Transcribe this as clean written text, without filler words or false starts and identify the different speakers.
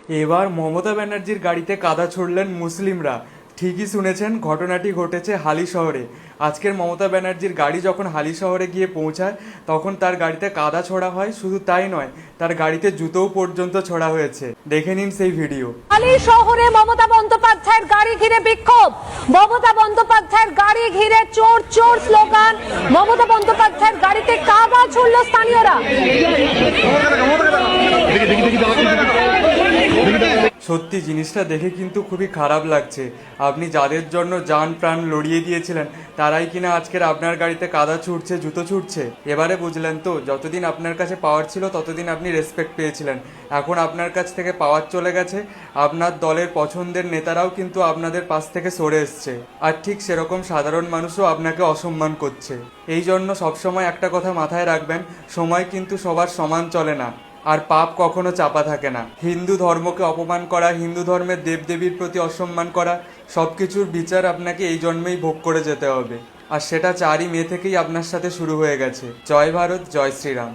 Speaker 1: এবার মমতা ব্যানার্জির গাড়িতে কাদা ছুড়লেন মুসলিমরা। ঠিকই শুনেছেন, ঘটনাটি ঘটেছে হালি শহরে। আজকের মমতা ব্যানার্জির গাড়ি যখন হালি শহরে গিয়ে পৌঁছায় তখন তার গাড়িতে কাদা ছোড়া হয়। শুধু তাই নয়, তার গাড়িতে জুতোও পর্যন্ত ছোড়া হয়েছে। দেখে নিন সেই ভিডিও।
Speaker 2: হালি শহরে মমতা বন্দ্যোপাধ্যায়ের গাড়ি ঘিরে বিক্ষোভ, মমতা বন্দ্যোপাধ্যায়ের গাড়ি ঘিরে চোর চোর স্লোগান, মমতা বন্দ্যোপাধ্যায়ের গাড়িতে কাদা ছুড়ল স্থানীয়রা।
Speaker 1: সত্যি জিনিসটা দেখে কিন্তু খুবই খারাপ লাগছে। আপনি যাদের জন্য জান প্রাণ লড়িয়ে দিয়েছিলেন তারাই কিনা আজকের আপনার গাড়িতে কাদা ছুটছে, জুতো ছুটছে। এবারে বুঝলেন তো, যতদিন আপনার কাছে পাওয়ার ছিল ততদিন আপনি রেসপেক্ট পেয়েছিলেন। এখন আপনার কাছ থেকে পাওয়ার চলে গেছে, আপনার দলের পছন্দের নেতারাও কিন্তু আপনাদের পাশ থেকে সরে এসছে। আর ঠিক সেরকম সাধারণ মানুষও আপনাকে অসম্মান করছে। এই জন্য সবসময় একটা কথা মাথায় রাখবেন, সময় কিন্তু সবার সমান চলে না, আর পাপ কখনো চাপা থাকে না। হিন্দু ধর্মকে অপমান করা, হিন্দু ধর্মের দেবদেবীর প্রতি অসম্মান করা, সবকিছুর বিচার আপনাকে এই জন্মেই ভোগ করে যেতে হবে। আর সেটা 4ই মে থেকেই আপনার সাথে শুরু হয়ে গেছে। জয় ভারত, জয় শ্রীরাম।